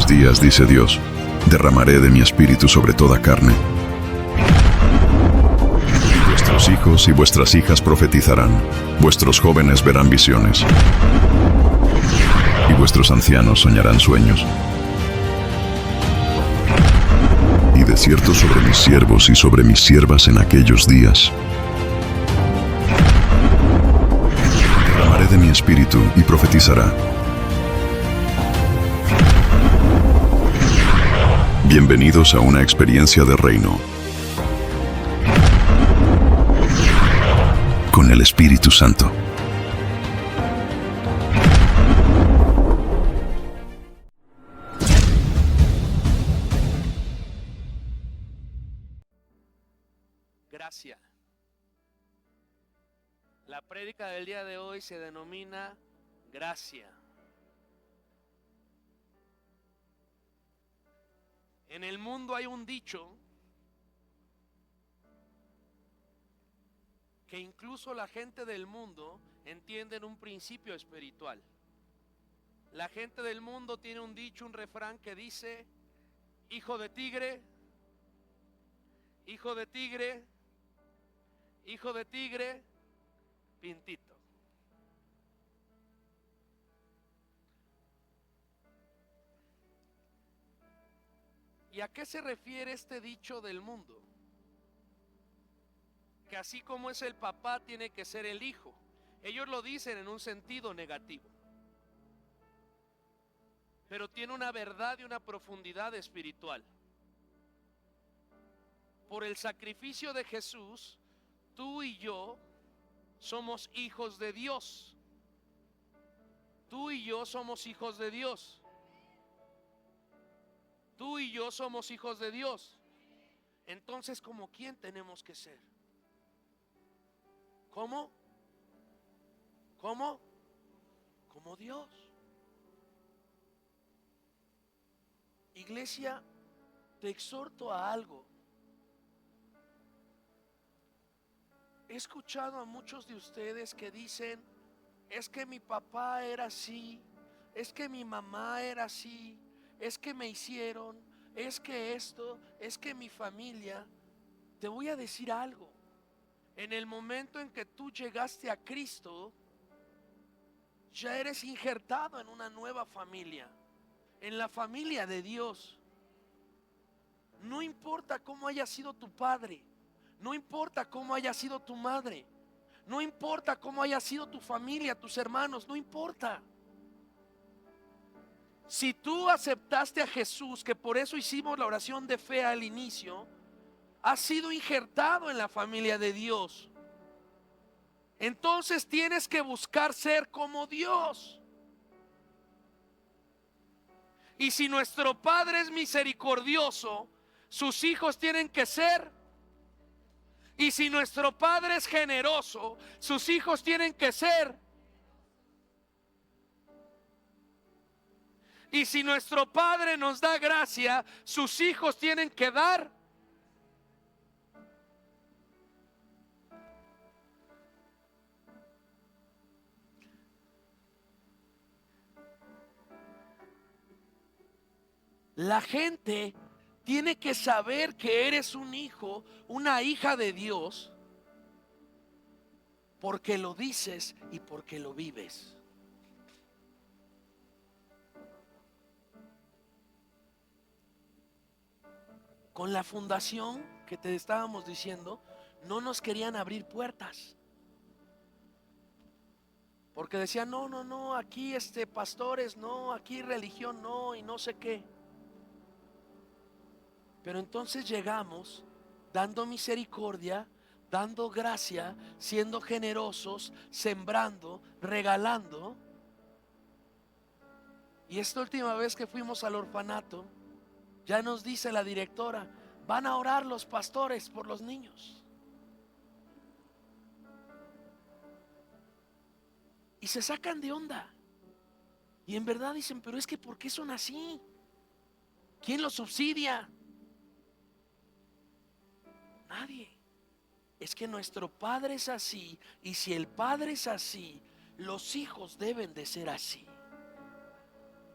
aquellos días, dice Dios, derramaré de mi espíritu sobre toda carne. Y vuestros hijos y vuestras hijas profetizarán, vuestros jóvenes verán visiones, y vuestros ancianos soñarán sueños. Y de cierto sobre mis siervos y sobre mis siervas en aquellos días derramaré de mi espíritu y profetizará. Bienvenidos a una experiencia de reino con el Espíritu Santo. Gracia. La prédica del día de hoy se denomina gracia. En el mundo hay un dicho que incluso la gente del mundo entiende en un principio espiritual. La gente del mundo tiene un dicho, un refrán que dice: hijo de tigre, hijo de tigre, hijo de tigre, pintito. ¿Y a qué se refiere este dicho del mundo? Que así como es el papá, tiene que ser el hijo. Ellos lo dicen en un sentido negativo, pero tiene una verdad y una profundidad espiritual. Por el sacrificio de Jesús, tú y yo somos hijos de Dios. Tú y yo somos hijos de Dios. Tú y yo somos hijos de Dios. Entonces, ¿como quién tenemos que ser? ¿Cómo? ¿Cómo? Como Dios. Iglesia, te exhorto a algo. He escuchado a muchos de ustedes que dicen: es que mi papá era así, es que mi mamá era así, es que me hicieron, es que esto, es que mi familia. Te voy a decir algo. En el momento en que tú llegaste a Cristo, ya eres injertado en una nueva familia, en la familia de Dios. No importa cómo haya sido tu padre, no importa cómo haya sido tu madre, no importa cómo haya sido tu familia, tus hermanos, no importa. Si tú aceptaste a Jesús, que por eso hicimos la oración de fe al inicio, has sido injertado en la familia de Dios. Entonces tienes que buscar ser como Dios. Y si nuestro Padre es misericordioso, sus hijos tienen que ser. Y si nuestro Padre es generoso, sus hijos tienen que ser. Y si nuestro Padre nos da gracia, sus hijos tienen que dar. La gente tiene que saber que eres un hijo, una hija de Dios, porque lo dices y porque lo vives. Con la fundación que te estábamos diciendo, no nos querían abrir puertas, porque decían: no, no, no, aquí pastores, no, aquí religión, no, y no sé qué. Pero entonces llegamos dando misericordia, dando gracia, siendo generosos, sembrando, regalando. Y esta última vez que fuimos al orfanato, ya nos dice la directora: van a orar los pastores por los niños. Y se sacan de onda. Y en verdad dicen: pero es que ¿por qué son así? ¿Quién los subsidia? Nadie. Es que nuestro Padre es así, y si el Padre es así, los hijos deben de ser así.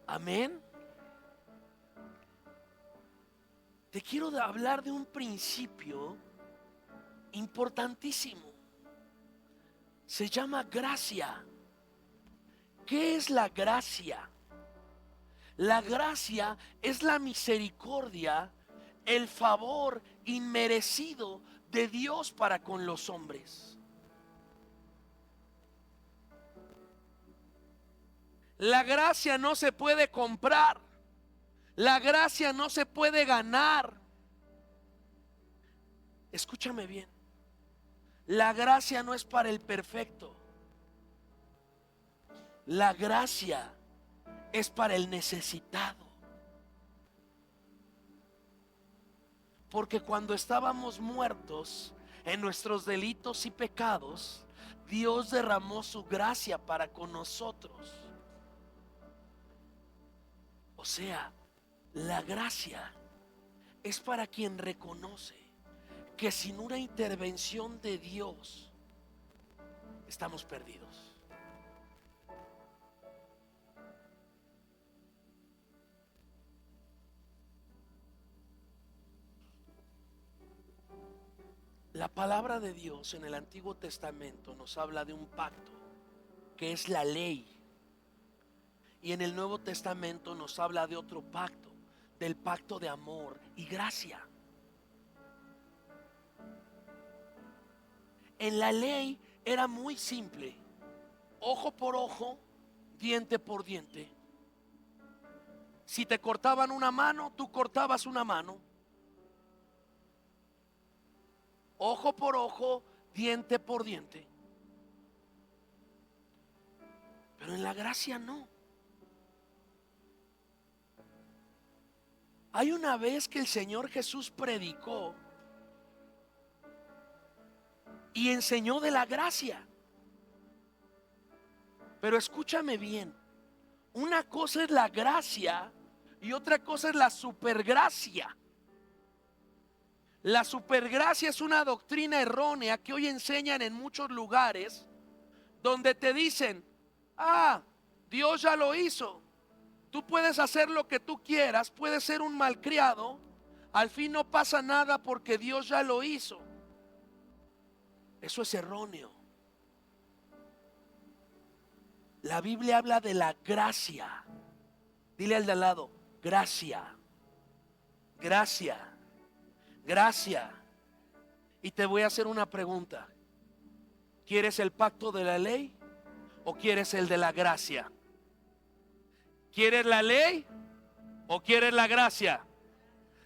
Amén. te quiero hablar de un principio importantísimo. Se llama gracia. ¿Qué es la gracia? La gracia es la misericordia, el favor inmerecido de Dios para con los hombres. La gracia no se puede comprar. La gracia no se puede ganar. Escúchame bien. La gracia no es para el perfecto. La gracia es para el necesitado. Porque cuando estábamos muertos en nuestros delitos y pecados, Dios derramó su gracia para con nosotros. O sea, la gracia es para quien reconoce que sin una intervención de Dios estamos perdidos. La palabra de Dios en el Antiguo Testamento nos habla de un pacto que es la ley. Y en el Nuevo Testamento nos habla de otro pacto, del pacto de amor y gracia. En la ley era muy simple: ojo por ojo, diente por diente. Si te cortaban una mano, tú cortabas una mano. Ojo por ojo, diente por diente. Pero en la gracia no. Hay una vez que el Señor Jesús predicó y enseñó de la gracia. Pero escúchame bien, una cosa es la gracia y otra cosa es la supergracia. La supergracia es una doctrina errónea que hoy enseñan en muchos lugares, donde te dicen: Dios ya lo hizo, tú puedes hacer lo que tú quieras, puedes ser un malcriado, al fin no pasa nada porque Dios ya lo hizo. Eso es erróneo. La Biblia habla de la gracia. Dile al de al lado: gracia, gracia, gracia. Y te voy a hacer una pregunta: ¿quieres el pacto de la ley o quieres el de la gracia? ¿Quieres la ley o quieres la gracia?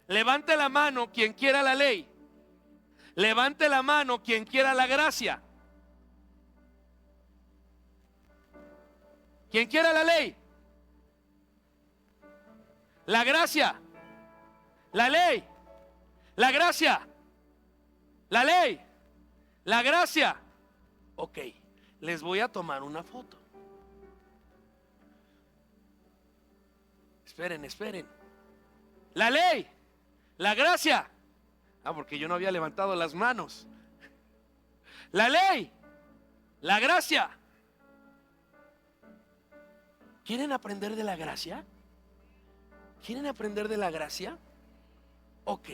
Levante la mano quien quiera la ley. Levante la mano quien quiera la gracia. ¿Quién quiera la ley? La gracia. La ley. La gracia. La ley. La gracia. Ok, les voy a tomar una foto. Esperen. La ley. La gracia. Porque yo no había levantado las manos. La ley. La gracia. ¿Quieren aprender de la gracia? ¿Quieren aprender de la gracia? Ok.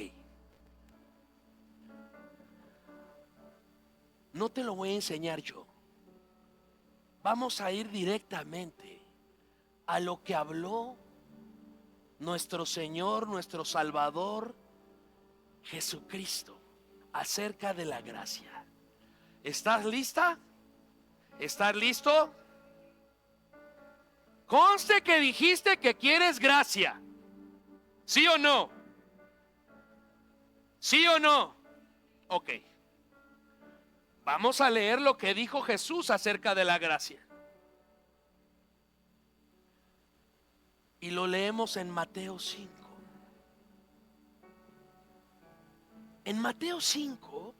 No te lo voy a enseñar yo. Vamos a ir directamente a lo que habló nuestro Señor, nuestro Salvador, Jesucristo, acerca de la gracia. ¿Estás lista? ¿Estás listo? Conste que dijiste que quieres gracia. ¿Sí o no? ¿Sí o no? Ok. Vamos a leer lo que dijo Jesús acerca de la gracia. Y lo leemos en Mateo 5. En Mateo 5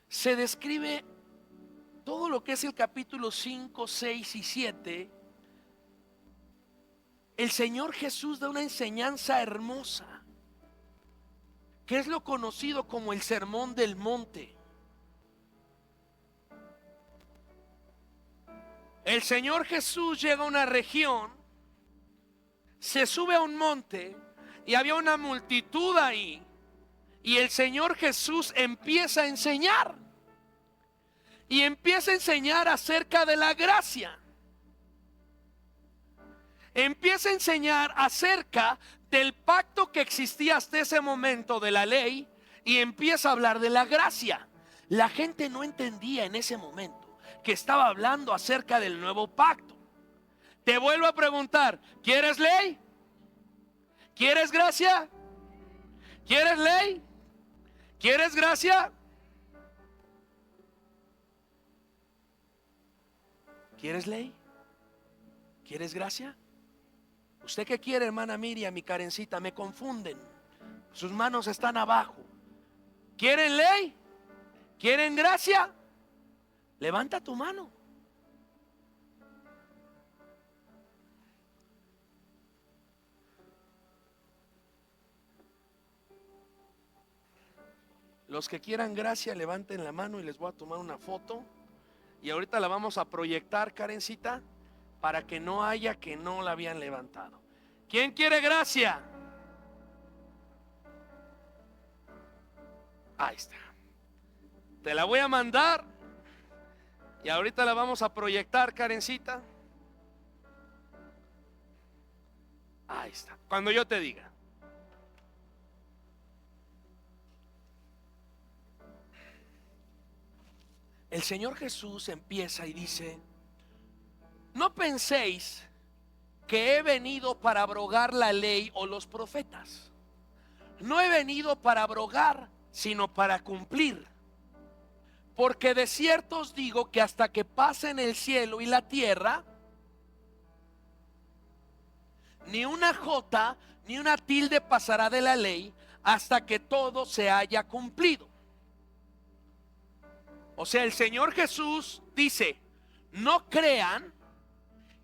se describe todo lo que es el capítulo 5, 6 y 7. El Señor Jesús da una enseñanza hermosa, que es lo conocido como el Sermón del Monte. El Señor Jesús llega a una región, se sube a un monte y había una multitud ahí. Y el Señor Jesús empieza a enseñar. Y empieza a enseñar acerca de la gracia. Empieza a enseñar acerca del pacto que existía hasta ese momento de la ley. Y empieza a hablar de la gracia. La gente no entendía en ese momento que estaba hablando acerca del nuevo pacto. Te vuelvo a preguntar, ¿quieres ley? ¿Quieres gracia? ¿Quieres ley? ¿Quieres gracia? ¿Quieres ley? ¿Quieres gracia? ¿Usted qué quiere, hermana Miriam y Karencita? Me confunden. Sus manos están abajo. ¿Quieren ley? ¿Quieren gracia? Levanta tu mano. Los que quieran gracia, levanten la mano y les voy a tomar una foto. Y ahorita la vamos a proyectar, Karencita, para que no haya que no la habían levantado. ¿Quién quiere gracia? Ahí está. Te la voy a mandar. Y ahorita la vamos a proyectar, Karencita. Ahí está. Cuando yo te diga. El Señor Jesús empieza y dice: no penséis que he venido para abrogar la ley o los profetas. No he venido para abrogar, sino para cumplir. Porque de cierto os digo que hasta que pasen el cielo y la tierra, ni una jota ni una tilde pasará de la ley hasta que todo se haya cumplido. O sea, el Señor Jesús dice: no crean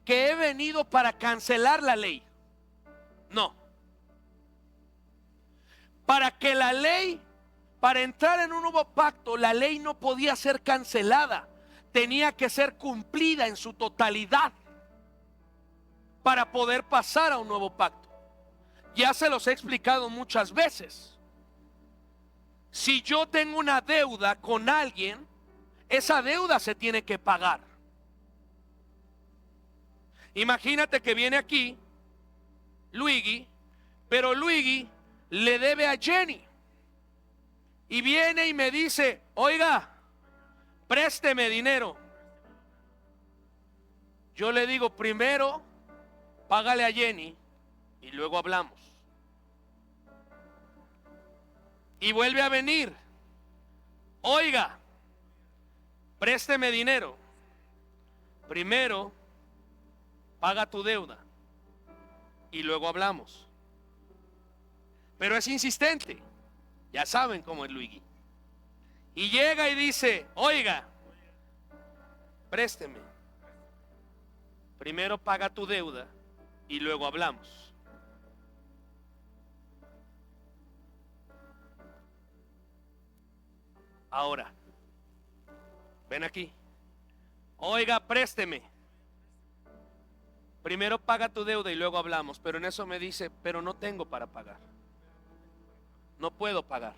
que he venido para cancelar la ley. No. Para que la ley, para entrar en un nuevo pacto, la ley no podía ser cancelada. Tenía que ser cumplida en su totalidad para poder pasar a un nuevo pacto. Ya se los he explicado muchas veces. Si yo tengo una deuda con alguien, esa deuda se tiene que pagar. Imagínate que viene aquí Luigi, pero Luigi le debe a Jenny. Y viene y me dice: oiga, présteme dinero. Yo le digo: primero págale a Jenny y luego hablamos. Y vuelve a venir: oiga, présteme dinero. Primero paga tu deuda y luego hablamos. Pero es insistente. Ya saben cómo es Luigi. Y llega y dice: oiga, présteme. Primero paga tu deuda y luego hablamos. Ahora, ven aquí. Oiga, présteme. Primero paga tu deuda y luego hablamos. Pero en eso me dice: pero no tengo para pagar. No puedo pagar.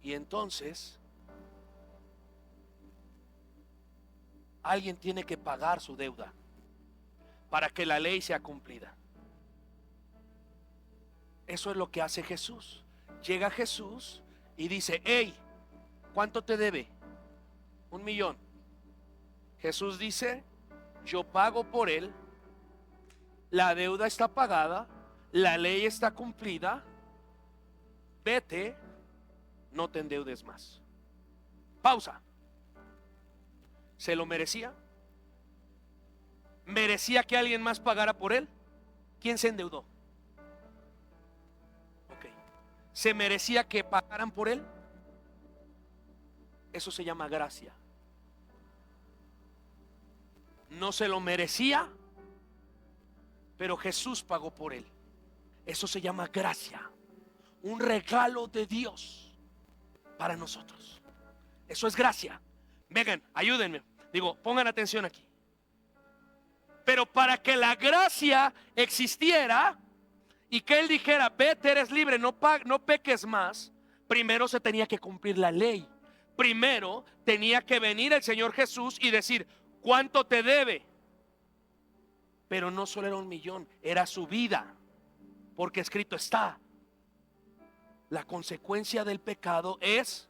Y entonces alguien tiene que pagar su deuda para que la ley sea cumplida. Eso es lo que hace Jesús. Llega Jesús y dice: hey, ¿cuánto te debe? 1,000,000. Jesús dice: yo pago por él. La deuda está pagada. La ley está cumplida. Vete, no te endeudes más. Pausa. ¿Se lo merecía? ¿Merecía que alguien más pagara por él? ¿Quién se endeudó? Ok. ¿Se merecía que pagaran por él? Eso se llama gracia. No se lo merecía, pero Jesús pagó por él. Eso se llama gracia. Un regalo de Dios para nosotros. Eso es gracia. Vengan, ayúdenme. Digo, pongan atención aquí. Pero para que la gracia existiera y que Él dijera, vete, eres libre, no peques más, primero se tenía que cumplir la ley. Primero tenía que venir el Señor Jesús y decir, ¿cuánto te debe? Pero no solo era 1,000,000, era su vida. Porque escrito está, la consecuencia del pecado es,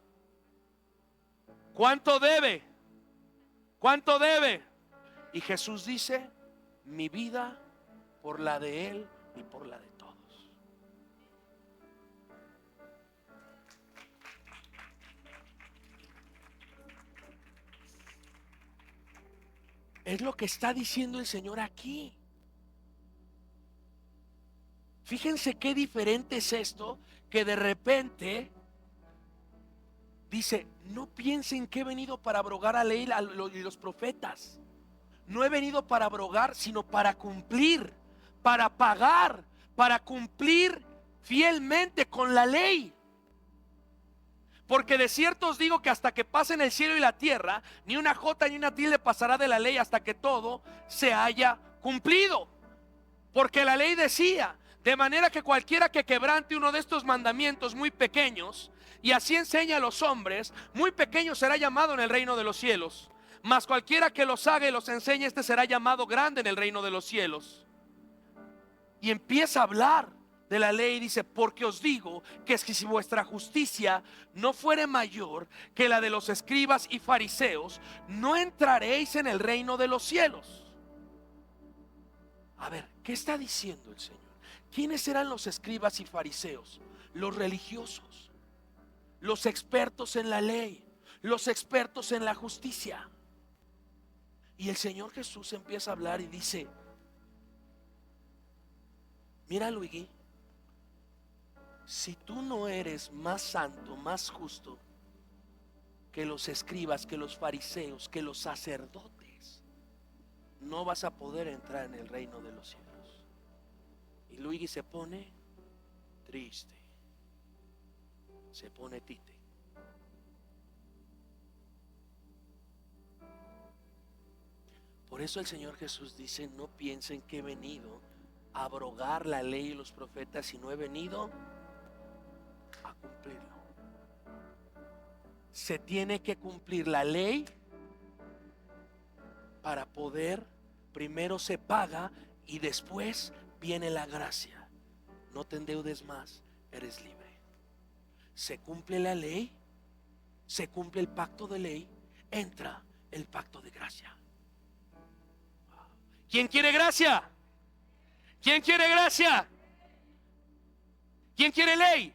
¿cuánto debe? ¿Cuánto debe? Y Jesús dice, mi vida por la de Él y por la de todos. Es lo que está diciendo el Señor aquí. Fíjense qué diferente es esto, que de repente dice, no piensen que he venido para abrogar la ley y los profetas. No he venido para abrogar, sino para cumplir, para pagar, para cumplir fielmente con la ley. Porque de cierto os digo que hasta que pasen el cielo y la tierra, ni una jota ni una tilde pasará de la ley hasta que todo se haya cumplido. Porque la ley decía, de manera que cualquiera que quebrante uno de estos mandamientos muy pequeños, y así enseña a los hombres, muy pequeño será llamado en el reino de los cielos. Mas cualquiera que los haga y los enseñe, este será llamado grande en el reino de los cielos. Y empieza a hablar de la ley y dice, porque os digo que es que si vuestra justicia no fuere mayor que la de los escribas y fariseos, no entraréis en el reino de los cielos. A ver, ¿qué está diciendo el Señor? ¿Quiénes eran los escribas y fariseos? Los religiosos, los expertos en la ley, los expertos en la justicia. Y el Señor Jesús empieza a hablar y dice, mira, Luigi, si tú no eres más santo, más justo que los escribas, que los fariseos, que los sacerdotes, no vas a poder entrar en el reino de los cielos. Y Luigi se pone triste, se pone tite. Por eso el Señor Jesús dice, no piensen que he venido a abrogar la ley y los profetas, sino he venido a cumplirlo. Se tiene que cumplir la ley para poder, primero se paga y después viene la gracia. No te endeudes más, eres libre. Se cumple la ley, se cumple el pacto de ley, entra el pacto de gracia. ¿Quién quiere gracia? ¿Quién quiere gracia? ¿Quién quiere ley?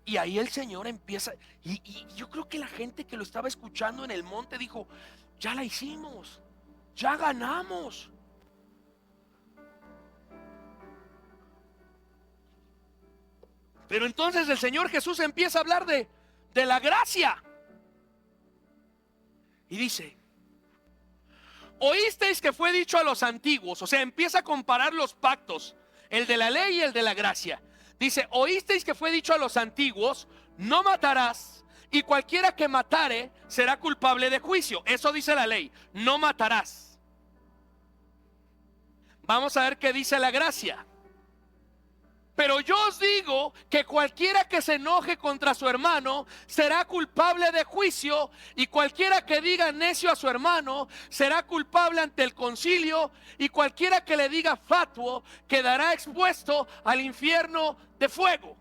Y ahí el Señor empieza, y yo creo que la gente que lo estaba escuchando en el monte dijo, ya la hicimos, ya ganamos. Pero entonces el Señor Jesús empieza a hablar de la gracia. Y dice, oísteis que fue dicho a los antiguos, o sea, empieza a comparar los pactos, el de la ley y el de la gracia. Dice, oísteis que fue dicho a los antiguos, no matarás, y cualquiera que matare será culpable de juicio. Eso dice la ley, no matarás. Vamos a ver qué dice la gracia. Pero yo os digo que cualquiera que se enoje contra su hermano será culpable de juicio, y cualquiera que diga necio a su hermano será culpable ante el concilio, y cualquiera que le diga fatuo quedará expuesto al infierno de fuego.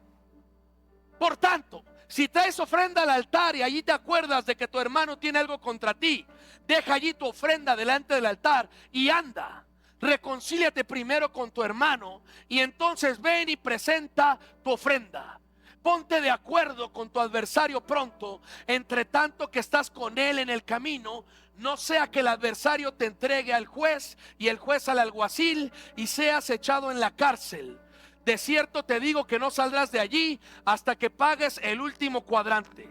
Por tanto, si traes ofrenda al altar y allí te acuerdas de que tu hermano tiene algo contra ti, deja allí tu ofrenda delante del altar y anda. Reconcíliate primero con tu hermano y entonces ven y presenta tu ofrenda. Ponte de acuerdo con tu adversario pronto, entre tanto que estás con él en el camino, no sea que el adversario te entregue al juez y el juez al alguacil y seas echado en la cárcel. De cierto te digo que no saldrás de allí hasta que pagues el último cuadrante.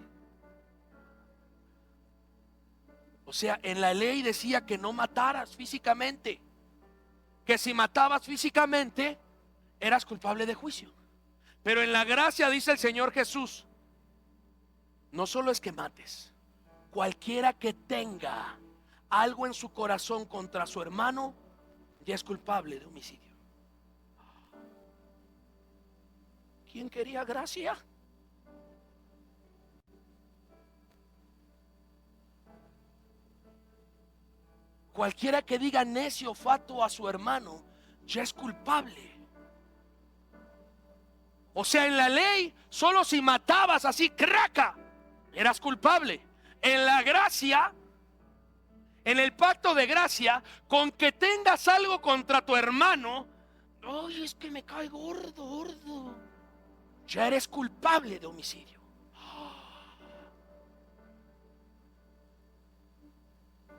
O sea, en la ley decía que no mataras físicamente, que si matabas físicamente eras culpable de juicio. Pero en la gracia dice el Señor Jesús, no solo es que mates, cualquiera que tenga algo en su corazón contra su hermano ya es culpable de homicidio. ¿Quién quería gracia? Cualquiera que diga necio o fatuo a su hermano ya es culpable. O sea, en la ley, solo si matabas así, craca, eras culpable. En la gracia, en el pacto de gracia, con que tengas algo contra tu hermano, ay, es que me cae gordo, ya eres culpable de homicidio.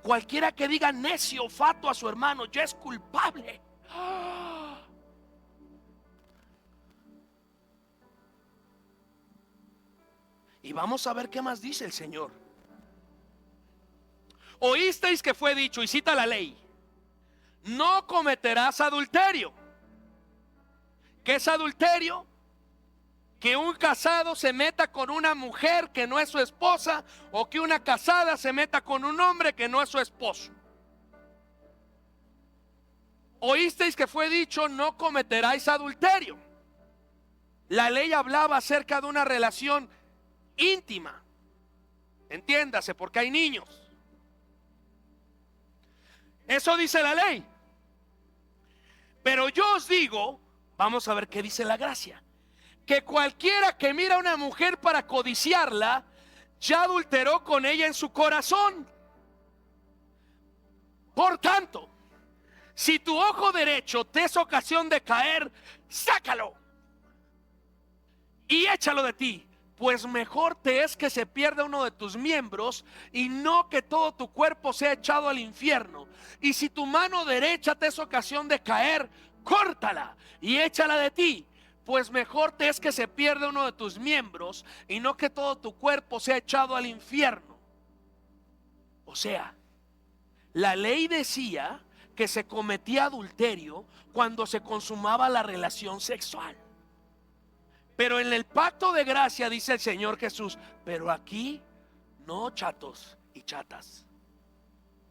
Cualquiera que diga necio o fatuo a su hermano ya es culpable. Y vamos a ver qué más dice el Señor. Oísteis que fue dicho, y cita la ley, no cometerás adulterio. ¿Qué es adulterio? Que un casado se meta con una mujer que no es su esposa, o que una casada se meta con un hombre que no es su esposo. Oísteis que fue dicho, no cometeráis adulterio. La ley hablaba acerca de una relación íntima, entiéndase, porque hay niños. Eso dice la ley. Pero yo os digo, vamos a ver qué dice la gracia, que cualquiera que mira a una mujer para codiciarla, ya adulteró con ella en su corazón. Por tanto, si tu ojo derecho te es ocasión de caer, sácalo y échalo de ti, pues mejor te es que se pierda uno de tus miembros y no que todo tu cuerpo sea echado al infierno. Y si tu mano derecha te es ocasión de caer, córtala y échala de ti, pues mejor te es que se pierda uno de tus miembros y no que todo tu cuerpo sea echado al infierno. O sea, la ley decía que se cometía adulterio cuando se consumaba la relación sexual. Pero en el pacto de gracia dice el Señor Jesús, pero aquí no, chatos y chatas.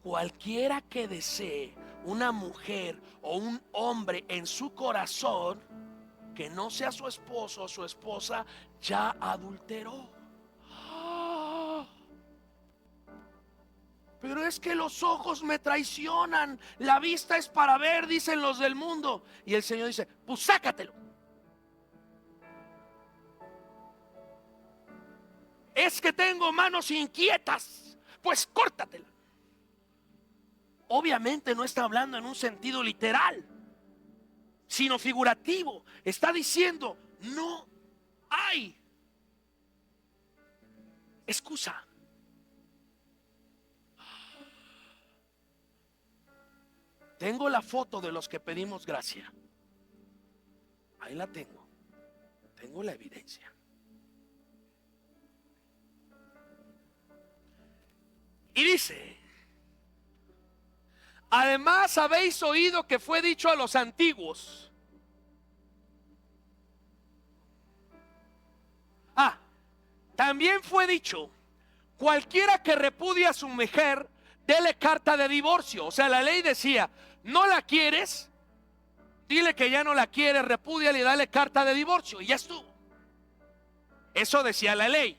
Cualquiera que desee una mujer o un hombre en su corazón que no sea su esposo o su esposa, ya adulteró. Pero es que los ojos me traicionan, la vista es para ver, dicen los del mundo. Y el Señor dice, pues sácatelo. Es que tengo manos inquietas, pues córtatela. Obviamente no está hablando en un sentido literal, sino figurativo. Está diciendo, no hay excusa. Tengo la foto de los que pedimos gracia. Ahí la tengo. Tengo la evidencia. Y dice, además habéis oído que fue dicho a los antiguos. También fue dicho, cualquiera que repudie a su mujer, dele carta de divorcio. O sea, la ley decía, no la quieres, dile que ya no la quieres, repúdiale y dale carta de divorcio. Y ya estuvo. Eso decía la ley.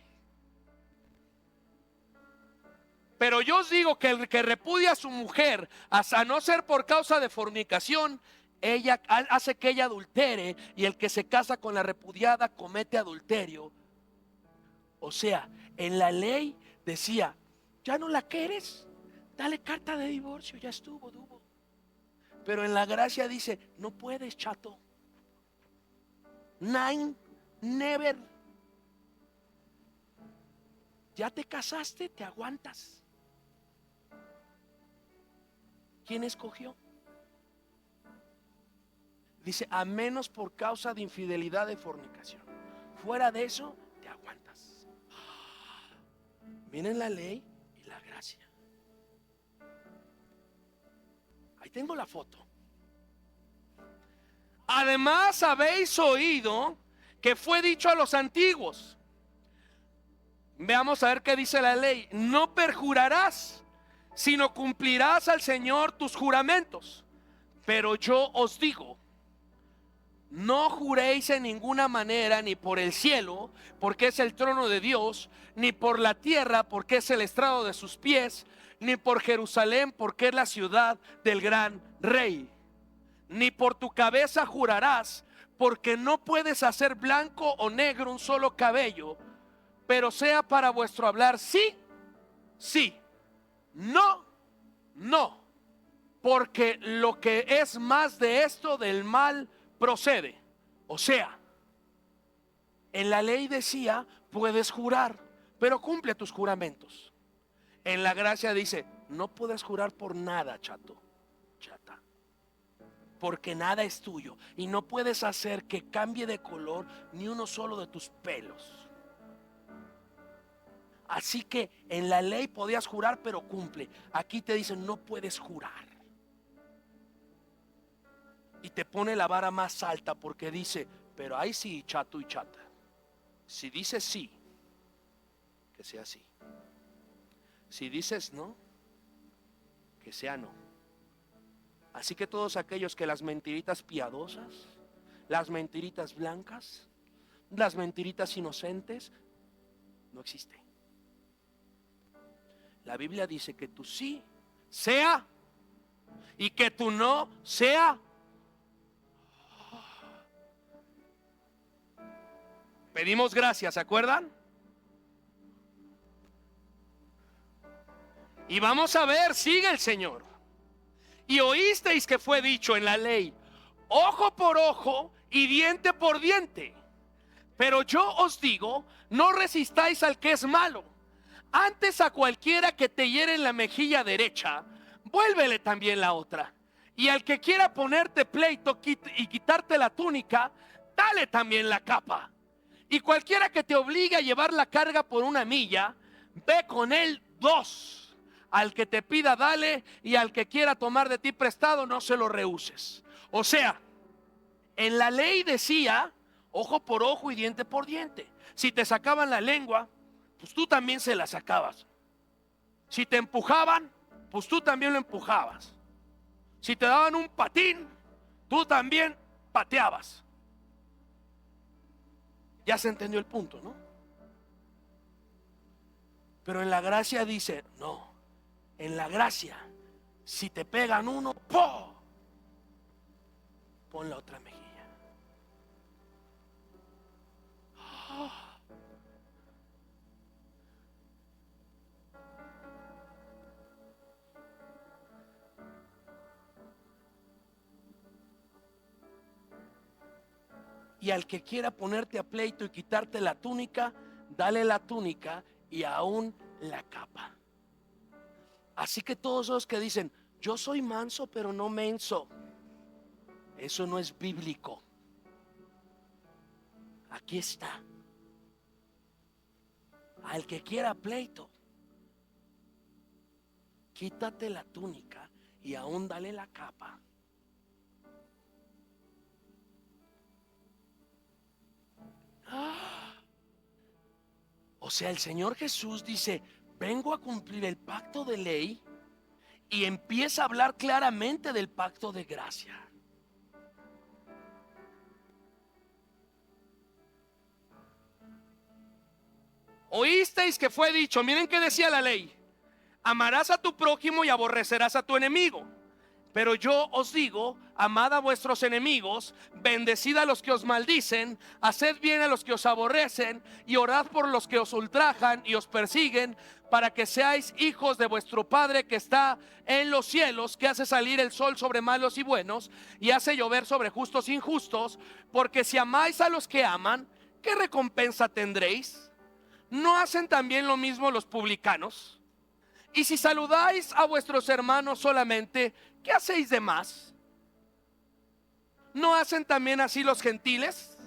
Pero yo os digo que el que repudia a su mujer, a no ser por causa de fornicación, ella hace que ella adultere, y el que se casa con la repudiada comete adulterio. O sea, en la ley decía, ya no la quieres, dale carta de divorcio, ya estuvo, duvo. Pero en la gracia dice, no puedes, chato. Nine, never. Ya te casaste, te aguantas. ¿Quién escogió? Dice, a menos por causa de infidelidad de fornicación. Fuera de eso, te aguantas. Miren la ley y la gracia. Ahí tengo la foto. Además habéis oído que fue dicho a los antiguos. Veamos a ver qué dice la ley. No perjurarás, sino cumplirás al Señor tus juramentos. Pero yo os digo, no juréis en ninguna manera, ni por el cielo, porque es el trono de Dios, ni por la tierra, porque es el estrado de sus pies, ni por Jerusalén, porque es la ciudad del gran rey. Ni por tu cabeza jurarás, porque no puedes hacer blanco o negro un solo cabello, pero sea para vuestro hablar sí, sí, no, no, porque lo que es más de esto del mal procede. O sea, en la ley decía, puedes jurar, pero cumple tus juramentos. En la gracia dice, no puedes jurar por nada, chato, chata, porque nada es tuyo y no puedes hacer que cambie de color ni uno solo de tus pelos. Así que en la ley podías jurar, pero cumple. Aquí te dicen, no puedes jurar. Y te pone la vara más alta porque dice, pero ahí sí, chato y chata. Si dices sí, que sea sí. Si dices no, que sea no. Así que todos aquellos que las mentiritas piadosas, las mentiritas blancas, las mentiritas inocentes, no existen. La Biblia dice que tu sí sea y que tu no sea. Pedimos gracias, ¿se acuerdan? Y vamos a ver, sigue el Señor. Y oísteis que fue dicho en la ley, ojo por ojo y diente por diente. Pero yo os digo, no resistáis al que es malo. Antes a cualquiera que te hiere en la mejilla derecha, vuélvele también la otra. Y al que quiera ponerte pleito y quitarte la túnica, dale también la capa. Y cualquiera que te obligue a llevar la carga por una milla, ve con él 2. Al que te pida, dale, y al que quiera tomar de ti prestado, no se lo rehuses. O sea, en la ley decía, ojo por ojo y diente por diente. Si te sacaban la lengua, pues tú también se la sacabas. Si te empujaban, pues tú también lo empujabas. Si te daban un patín, tú también pateabas. Ya se entendió el punto, ¿no? Pero en la gracia dice, no, en la gracia, si te pegan uno, ¡po!, pon la otra mejilla. Y al que quiera ponerte a pleito y quitarte la túnica, dale la túnica y aún la capa. Así que todos los que dicen, yo soy manso pero no menso, eso no es bíblico. Aquí está. Al que quiera pleito, quítate la túnica y aún dale la capa. O sea, el Señor Jesús dice, vengo a cumplir el pacto de ley, y empieza a hablar claramente del pacto de gracia. Oísteis que fue dicho, miren que decía la ley, amarás a tu prójimo y aborrecerás a tu enemigo. Pero yo os digo, amad a vuestros enemigos, bendecid a los que os maldicen, haced bien a los que os aborrecen, y orad por los que os ultrajan y os persiguen, para que seáis hijos de vuestro Padre que está en los cielos, que hace salir el sol sobre malos y buenos, y hace llover sobre justos e injustos. Porque si amáis a los que aman, ¿qué recompensa tendréis? ¿No hacen también lo mismo los publicanos? Y si saludáis a vuestros hermanos solamente, ¿qué hacéis de más? ¿No hacen también así los gentiles?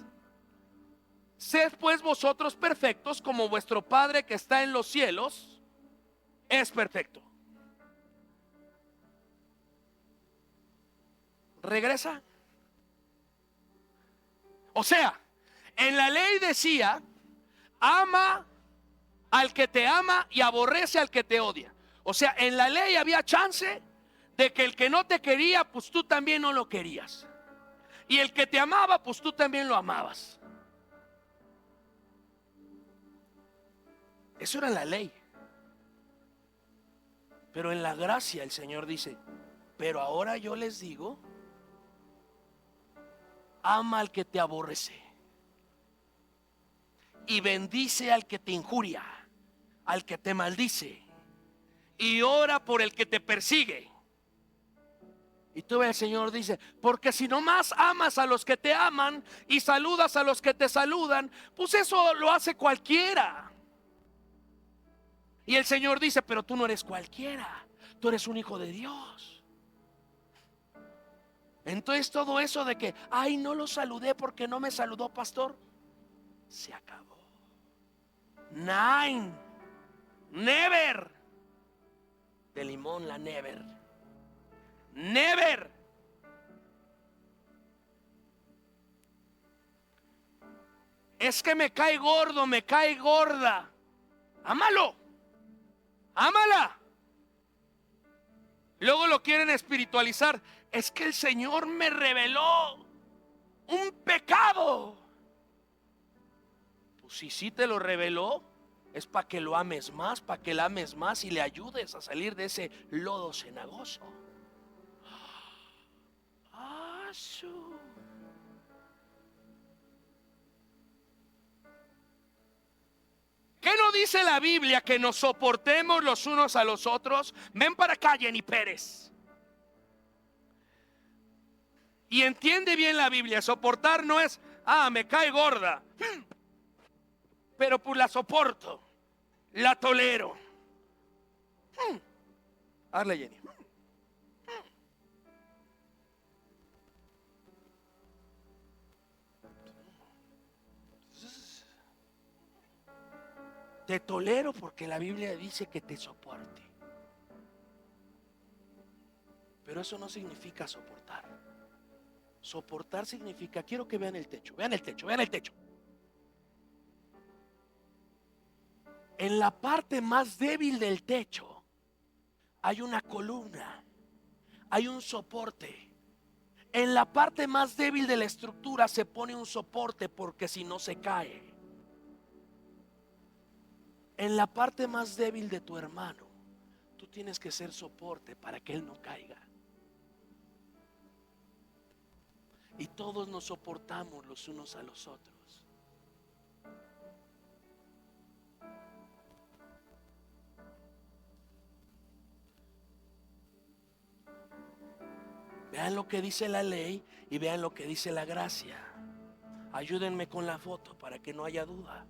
Sed pues vosotros perfectos, como vuestro Padre que está en los cielos es perfecto. Regresa. O sea, En la ley decía: ama al que te ama y aborrece al que te odia. O sea, en la ley había chance de que el que no te quería, pues tú también no lo querías. Y el que te amaba, pues tú también lo amabas. Eso era la ley. Pero en la gracia el Señor dice: pero ahora yo les digo, ama al que te aborrece y bendice al que te injuria, al que te maldice, y ora por el que te persigue. Y tú ves, el Señor dice: porque si nomás amas a los que te aman y saludas a los que te saludan, pues eso lo hace cualquiera. Y el Señor dice: pero tú no eres cualquiera, tú eres un hijo de Dios. Entonces todo eso de que, ay, no lo saludé porque no me saludó, pastor, se acabó. Nine, never. De limón la never. Never. Es que me cae gordo, me cae gorda. Ámalo. Ámala. Luego lo quieren espiritualizar. Es que el Señor me reveló un pecado. Pues si sí te lo reveló, es para que lo ames más, para que la ames más y le ayudes a salir de ese lodo cenagoso. ¿Qué no dice la Biblia? Que nos soportemos los unos a los otros. Ven para acá, Jenny Pérez. Y entiende bien la Biblia. Soportar no es, me cae gorda, pero pues la soporto, la tolero. Hazle, Jenny. Te tolero porque la Biblia dice que te soporte. Pero eso no significa soportar. Soportar significa, quiero que vean el techo, vean el techo, vean el techo. En la parte más débil del techo hay una columna, hay un soporte. En la parte más débil de la estructura se pone un soporte porque si no se cae. En la parte más débil de tu hermano, tú tienes que ser soporte para que él no caiga. Y todos nos soportamos los unos a los otros. Vean lo que dice la ley y vean lo que dice la gracia. Ayúdenme con la foto para que no haya duda.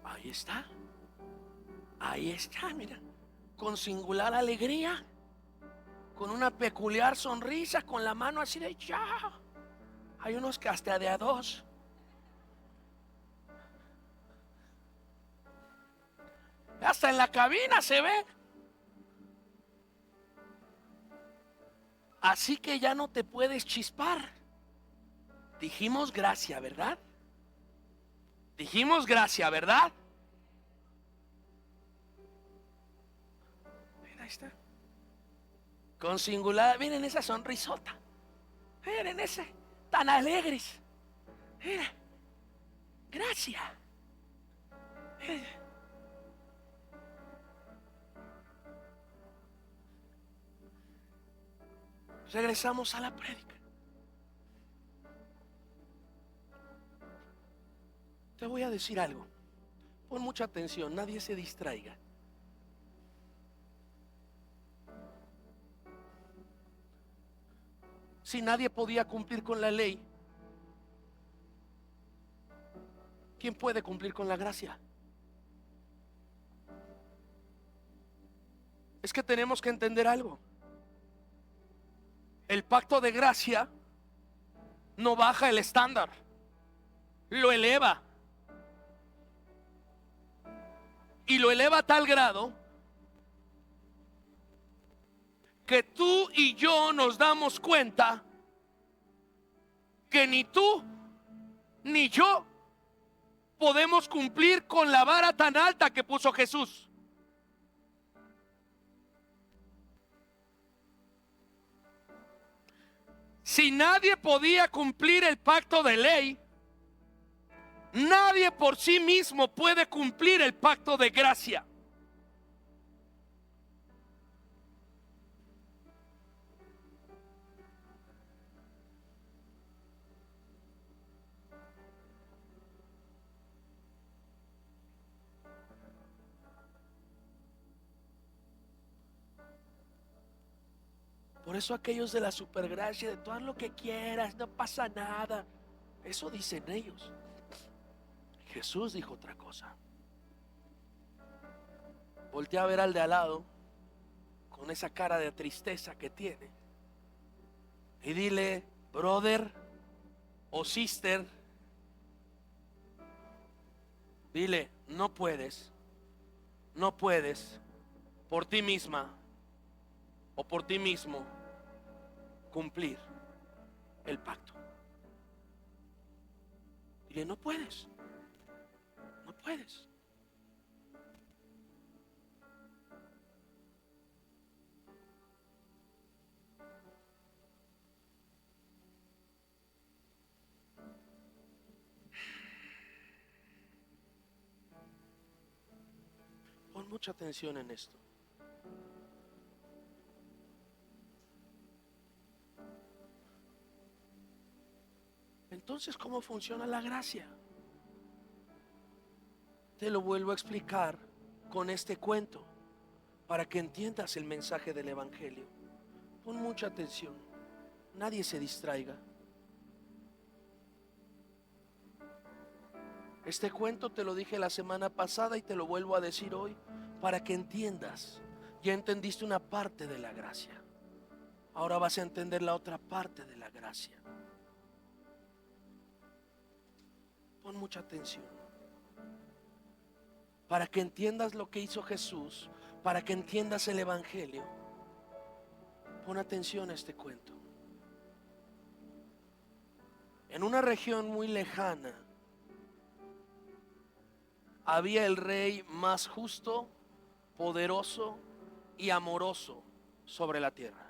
Ahí está. Ahí está, mira. Con singular alegría, con una peculiar sonrisa, con la mano así de ya. Hay unos que hasta de a dos. Hasta en la cabina se ve. Así que ya no te puedes chispar. Dijimos gracia, ¿verdad? Dijimos gracia, ¿verdad? Mira, ahí está. Con singular, miren esa sonrisota. Miren ese, tan alegres. Mira, gracia. Mira. Regresamos a la prédica. Te voy a decir algo. Pon mucha atención, nadie se distraiga. Si nadie podía cumplir con la ley, ¿quién puede cumplir con la gracia? Es que tenemos que entender algo. El pacto de gracia no baja el estándar, lo eleva. Y lo eleva a tal grado que tú y yo nos damos cuenta que ni tú ni yo podemos cumplir con la vara tan alta que puso Jesús. Si nadie podía cumplir el pacto de ley, nadie por sí mismo puede cumplir el pacto de gracia. Por eso aquellos de la supergracia, de tú haz lo que quieras, no pasa nada, eso dicen ellos. Jesús dijo otra cosa. Voltea a ver al de al lado con esa cara de tristeza que tiene y dile: brother o sister, dile, no puedes por ti misma o por ti mismo cumplir el pacto. Dile, no puedes. Pon mucha atención en esto. Entonces, ¿cómo funciona la gracia? Te lo vuelvo a explicar con este cuento para que entiendas el mensaje del Evangelio. Pon mucha atención, nadie se distraiga. Este cuento te lo dije la semana pasada y te lo vuelvo a decir hoy para que entiendas. Ya entendiste una parte de la gracia, ahora vas a entender la otra parte de la gracia. Pon mucha atención para que entiendas lo que hizo Jesús, para que entiendas el Evangelio. Pon atención a este cuento. En una región muy lejana había el rey más justo, poderoso y amoroso sobre la tierra.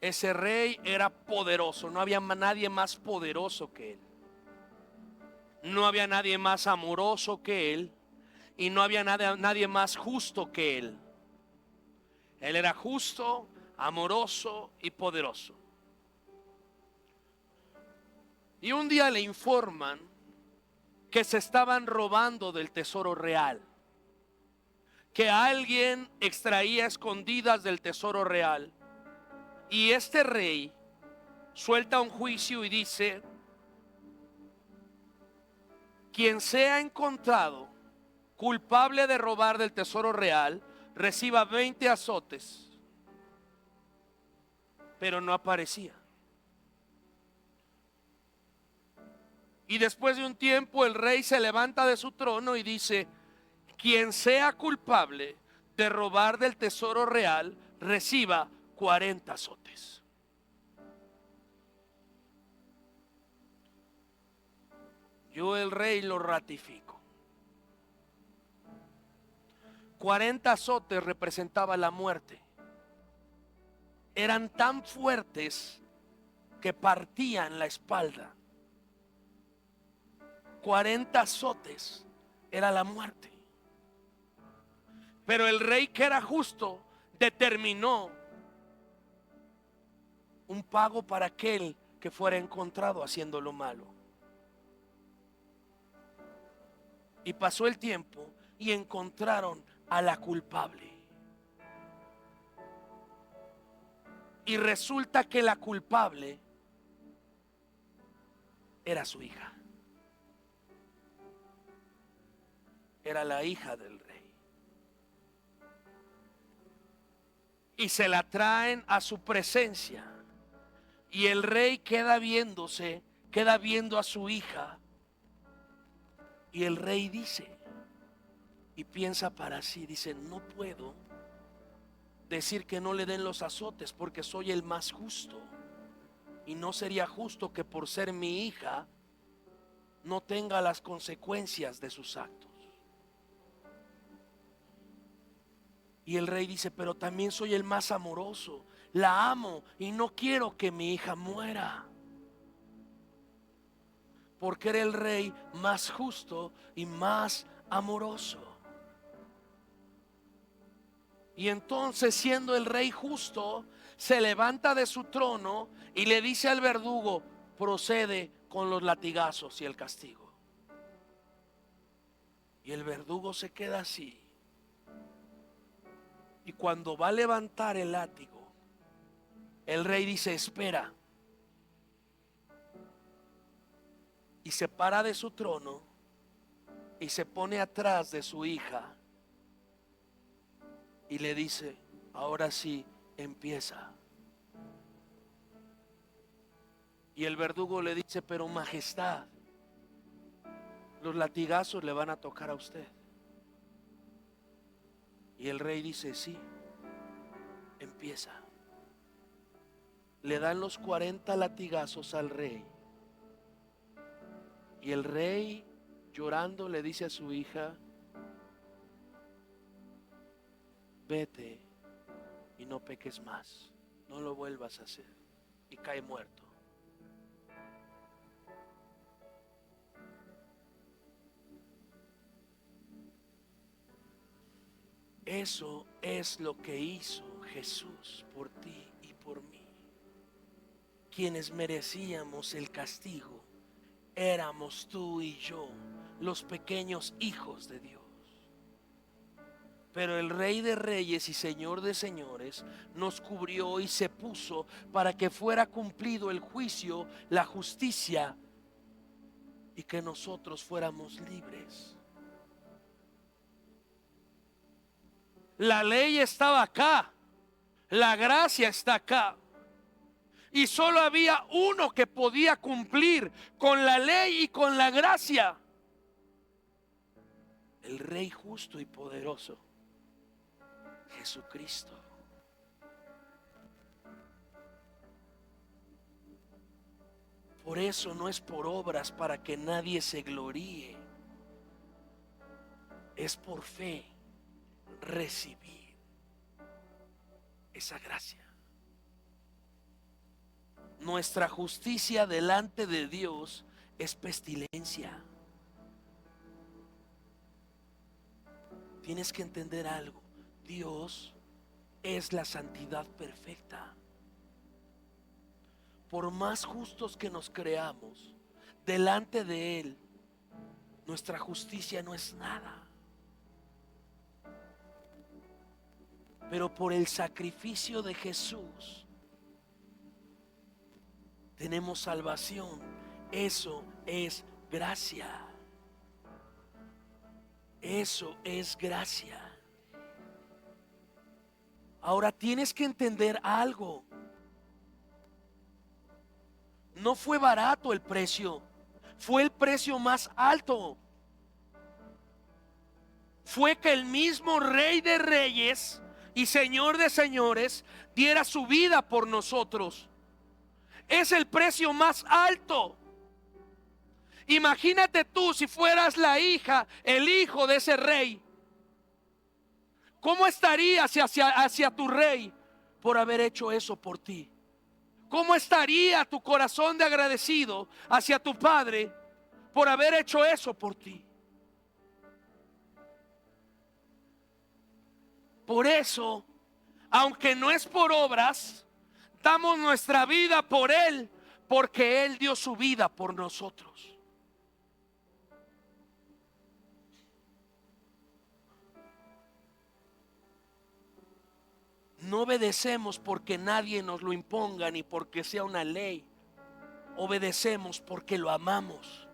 Ese rey era poderoso, no había nadie más poderoso que él. No había nadie más amoroso que él y no había nadie más justo que él. Él era justo, amoroso y poderoso. Y un día le informan que se estaban robando del tesoro real, que alguien extraía escondidas del tesoro real. Y este rey suelta un juicio y dice: quien sea encontrado culpable de robar del tesoro real, reciba 20 azotes. Pero no aparecía. Y después de un tiempo el rey se levanta de su trono y dice: quien sea culpable de robar del tesoro real, reciba 40 azotes. Yo, el rey, lo ratifico. 40 azotes representaba la muerte. Eran tan fuertes que partían la espalda. 40 azotes era la muerte. Pero el rey, que era justo, determinó un pago para aquel que fuera encontrado haciendo lo malo. Y pasó el tiempo y encontraron a la culpable. Y resulta que la culpable era su hija. Era la hija del rey. y se la traen a su presencia. Y el rey queda viendo a su hija. Y el rey dice, y piensa para sí, dice, no puedo decir que no le den los azotes porque soy el más justo. Y no sería justo que por ser mi hija no tenga las consecuencias de sus actos. Y el rey dice, pero también soy el más amoroso, la amo y no quiero que mi hija muera. Porque era el rey más justo y más amoroso. Y entonces, siendo el rey justo, se levanta de su trono y le dice al verdugo, procede con los latigazos y el castigo. Y el verdugo se queda así. Y cuando va a levantar el látigo, el rey dice, espera. Y se para de su trono y se pone atrás de su hija y le dice, ahora sí, empieza. Y el verdugo le dice, pero majestad, los latigazos le van a tocar a usted. Y el rey dice, sí, empieza. Le dan los 40 latigazos al rey. Y el rey, llorando, le dice a su hija, vete y no peques más, no lo vuelvas a hacer. Y cae muerto. Eso es lo que hizo Jesús por ti y por mí. Quienes merecíamos el castigo éramos tú y yo, los pequeños hijos de Dios. Pero el Rey de Reyes y Señor de Señores nos cubrió y se puso para que fuera cumplido el juicio, la justicia, y que nosotros fuéramos libres. La ley estaba acá, la gracia está acá. Y solo había uno que podía cumplir con la ley y con la gracia: el Rey justo y poderoso, Jesucristo. Por eso no es por obras para que nadie se gloríe, es por fe recibir esa gracia. Nuestra justicia delante de Dios es pestilencia. Tienes que entender algo: Dios es la santidad perfecta. Por más justos que nos creamos, delante de Él, nuestra justicia no es nada. Pero por el sacrificio de Jesús tenemos salvación. Eso es gracia. Eso es gracia. Ahora tienes que entender algo. No fue barato el precio, fue el precio más alto. Fue que el mismo Rey de Reyes y Señor de Señores diera su vida por nosotros. Es el precio más alto. Imagínate tú si fueras la hija, el hijo de ese rey. ¿Cómo estarías hacia tu rey por haber hecho eso por ti? ¿Cómo estaría tu corazón de agradecido hacia tu padre por haber hecho eso por ti? Por eso, aunque no es por obras, damos nuestra vida por Él, porque Él dio su vida por nosotros. No obedecemos porque nadie nos lo imponga ni porque sea una ley. Obedecemos porque lo amamos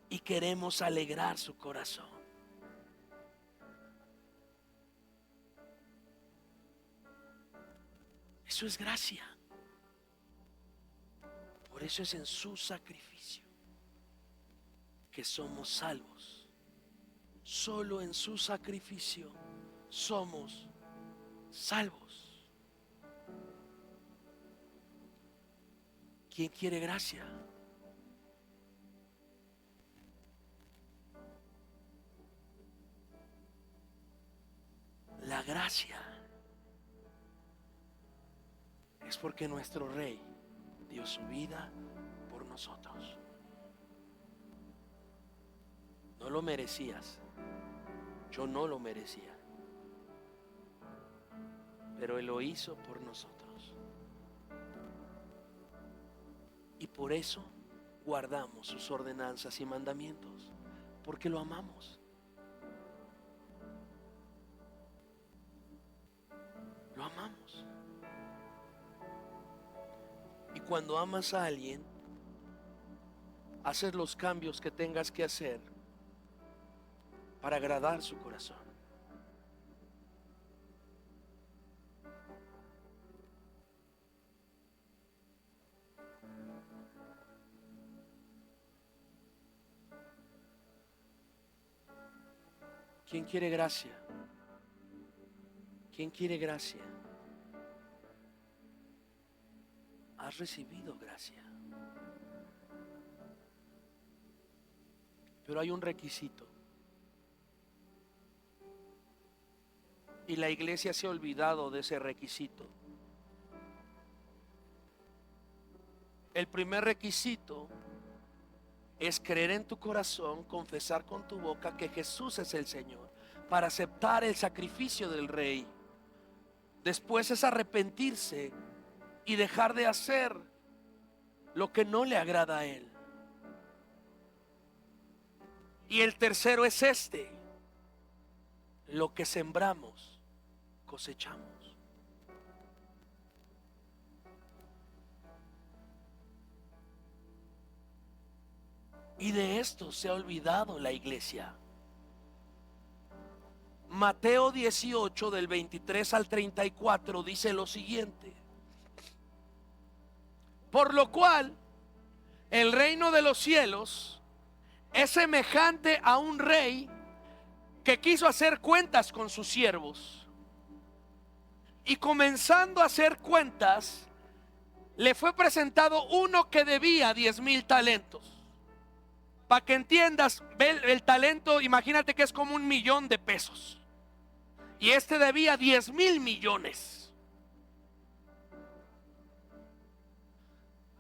y queremos alegrar su corazón. eso es gracia. Por eso es en su sacrificio que somos salvos. Solo en su sacrificio somos salvos. ¿Quién quiere gracia? La gracia es porque nuestro Rey dio su vida por nosotros. No lo merecías, yo no lo merecía, pero Él lo hizo por nosotros. Y por eso guardamos sus ordenanzas y mandamientos, porque lo amamos. Lo amamos. Y cuando amas a alguien, haces los cambios que tengas que hacer para agradar su corazón. ¿Quién quiere gracia? ¿Quién quiere gracia? Has recibido gracia. Pero hay un requisito. Y la iglesia se ha olvidado de ese requisito. El primer requisito es creer en tu corazón, confesar con tu boca que Jesús es el Señor, para aceptar el sacrificio del Rey. Después es arrepentirse y dejar de hacer lo que no le agrada a Él. Y el tercero es lo que sembramos, cosechamos. Y de esto se ha olvidado la iglesia. Mateo 18 del 23 al 34 dice lo siguiente: por lo cual el reino de los cielos es semejante a un rey que quiso hacer cuentas con sus siervos, y comenzando a hacer cuentas le fue presentado uno que debía 10,000 talentos. Para que entiendas, el talento, imagínate que es como 1,000,000 de pesos. Y este debía 10,000 millones.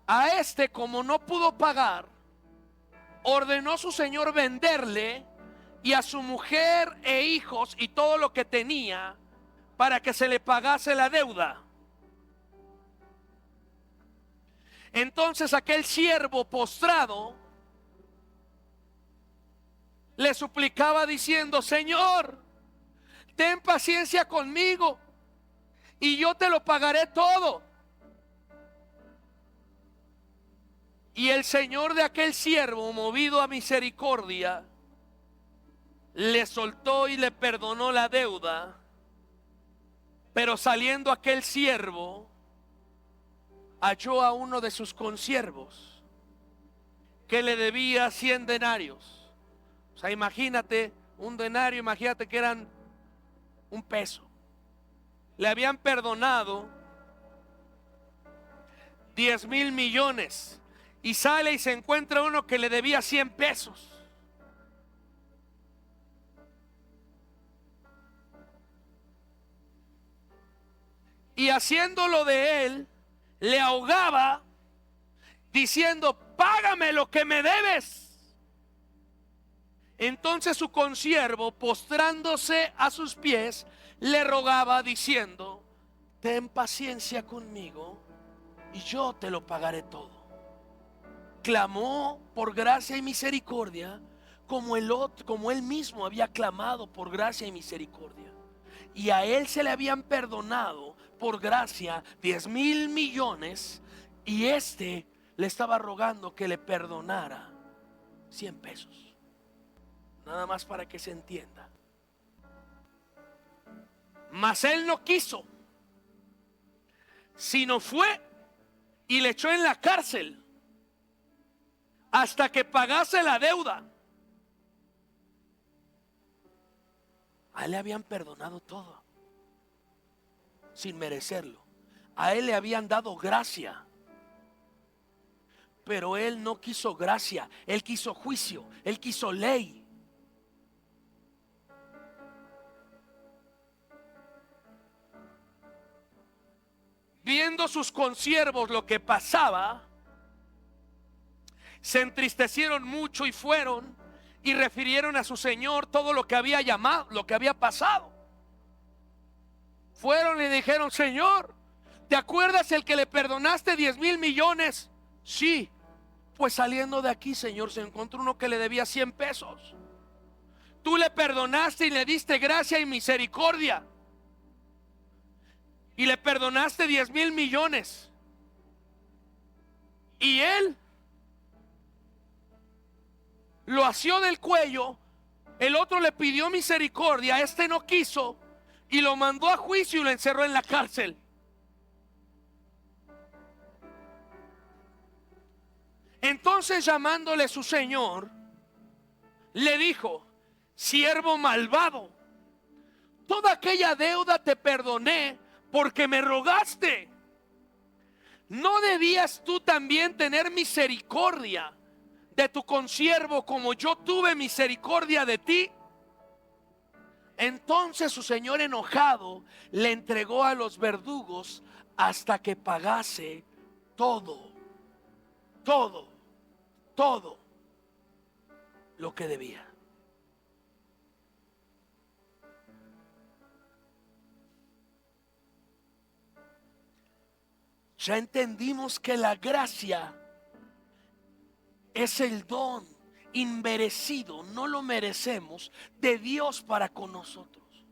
A este, como no pudo pagar, ordenó su señor venderle, y a su mujer e hijos y todo lo que tenía, para que se le pagase la deuda. Entonces aquel siervo postrado le suplicaba diciendo: Señor, ten paciencia conmigo y yo te lo pagaré todo. Y el señor de aquel siervo, movido a misericordia, le soltó y le perdonó la deuda. Pero saliendo aquel siervo, halló a uno de sus consiervos que le debía 100 denarios. O sea, imagínate, un denario, imagínate que eran un peso. Le habían perdonado 10,000 millones. Y sale y se encuentra uno que le debía 100 pesos. Y haciéndolo de él, le ahogaba diciendo: págame lo que me debes. Entonces su consiervo, postrándose a sus pies, le rogaba diciendo: ten paciencia conmigo y yo te lo pagaré todo. Clamó por gracia y misericordia como él mismo había clamado por gracia y misericordia. Y a él se le habían perdonado por gracia 10,000 millones, y este le estaba rogando que le perdonara 100 pesos. Nada más para que se entienda. Mas él no quiso, sino fue y le echó en la cárcel hasta que pagase la deuda. A él le habían perdonado todo sin merecerlo. A él le habían dado gracia, pero él no quiso gracia, él quiso juicio, él quiso ley. Viendo sus consiervos lo que pasaba, se entristecieron mucho y fueron y refirieron a su señor todo lo que había llamado, lo que había pasado. Fueron y dijeron: Señor, ¿te acuerdas el que le perdonaste 10,000 millones? Sí. Pues saliendo de aquí, Señor, se encontró uno que le debía 100 pesos. Tú le perdonaste y le diste gracia y misericordia, y le perdonaste 10,000 millones. Y él lo asió del cuello. El otro le pidió misericordia, este no quiso, y lo mandó a juicio y lo encerró en la cárcel. Entonces, llamándole su señor, le dijo: siervo malvado, toda aquella deuda te perdoné porque me rogaste. ¿No debías tú también tener misericordia de tu consiervo como yo tuve misericordia de ti? Entonces su señor, enojado, le entregó a los verdugos hasta que pagase todo lo que debía. Ya entendimos que la gracia es el don inmerecido, no lo merecemos, de Dios para con nosotros.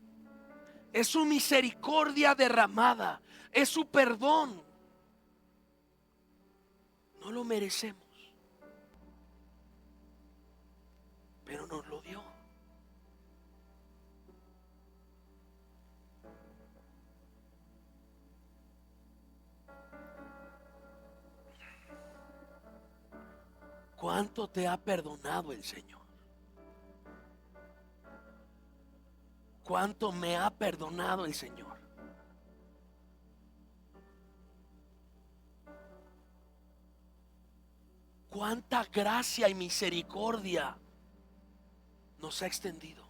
Es su misericordia derramada, es su perdón. No lo merecemos, pero nos lo dio. ¿Cuánto te ha perdonado el Señor? ¿Cuánto me ha perdonado el Señor? ¿Cuánta gracia y misericordia nos ha extendido?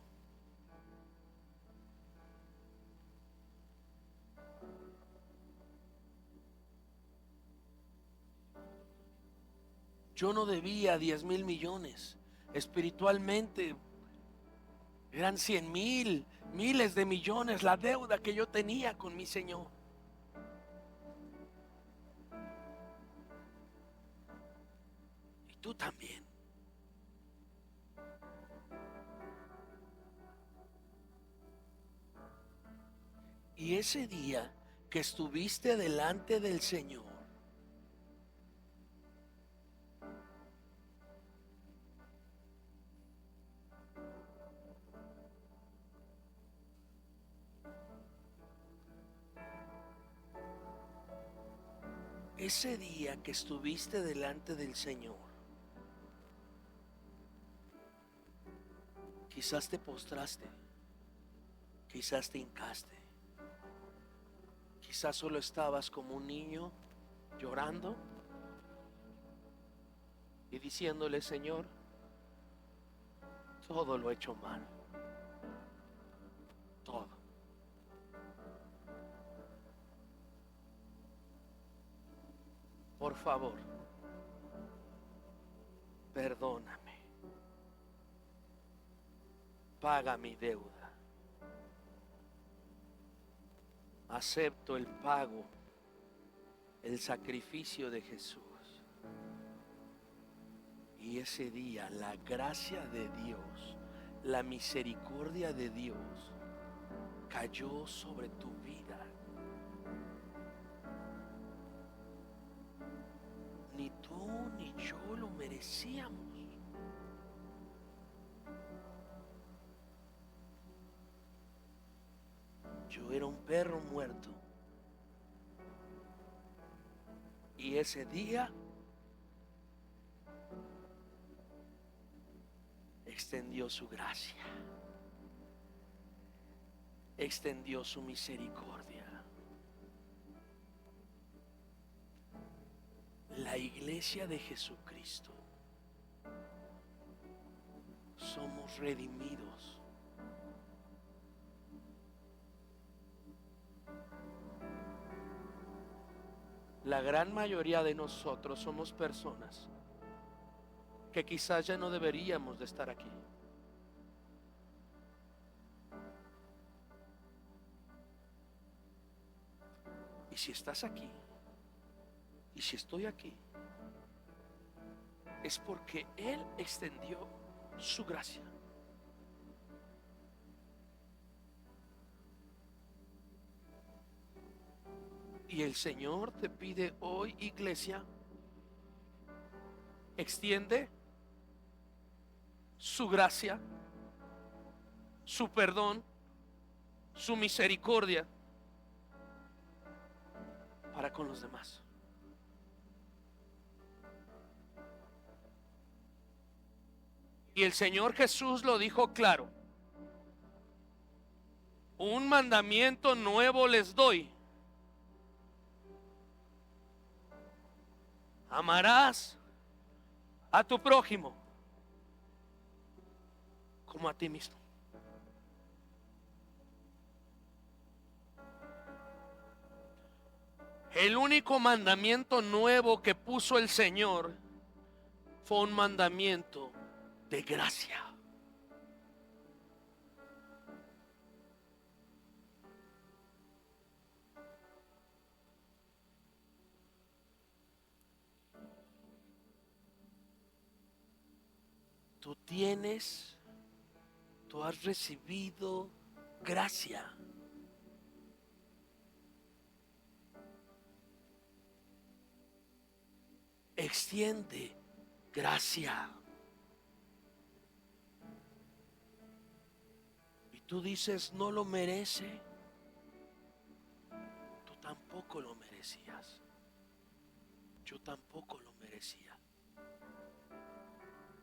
Yo no debía 10,000 millones. Espiritualmente eran 100,000, miles de millones la deuda que yo tenía con mi Señor. Y tú también. Y ese día que estuviste delante del Señor, ese día que estuviste delante del Señor, quizás te postraste, quizás te hincaste, quizás solo estabas como un niño llorando y diciéndole: Señor, todo lo he hecho mal, todo. Por favor, perdóname, paga mi deuda, acepto el pago, el sacrificio de Jesús. Y ese día la gracia de Dios, la misericordia de Dios cayó sobre tu vida. Ni tú ni yo lo merecíamos. Yo era un perro muerto, Y ese día extendió su gracia, extendió su misericordia. La iglesia de Jesucristo somos redimidos. La gran mayoría de nosotros somos personas que quizás ya no deberíamos de estar aquí. Y si estás aquí, y si estoy aquí, es porque Él extendió su gracia. Y el Señor te pide hoy, iglesia, extiende su gracia, su perdón, su misericordia para con los demás. Y el Señor Jesús lo dijo claro: un mandamiento nuevo les doy: amarás a tu prójimo como a ti mismo. El único mandamiento nuevo que puso el Señor fue un mandamiento de gracia. Tú has recibido gracia. Extiende gracia. Y tú dices, no lo merece. Tú tampoco lo merecías. Yo tampoco lo merecía.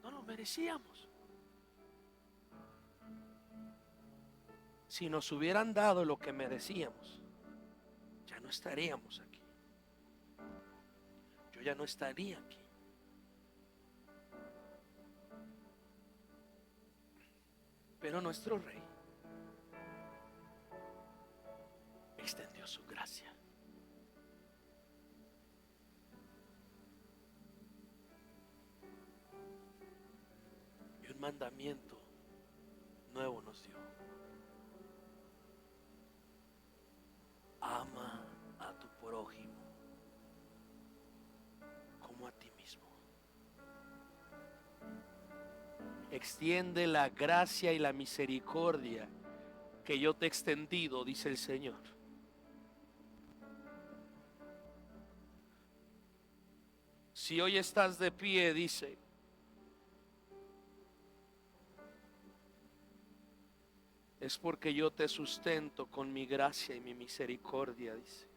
No lo merecíamos. Si nos hubieran dado lo que merecíamos, ya no estaríamos aquí. Yo ya no estaría aquí. Pero nuestro Rey extendió su gracia. Y un mandamiento nuevo nos dio: ama a tu prójimo como a ti mismo. Extiende la gracia y la misericordia que yo te he extendido, dice el Señor. Si hoy estás de pie, dice, es porque yo te sustento con mi gracia y mi misericordia, dice.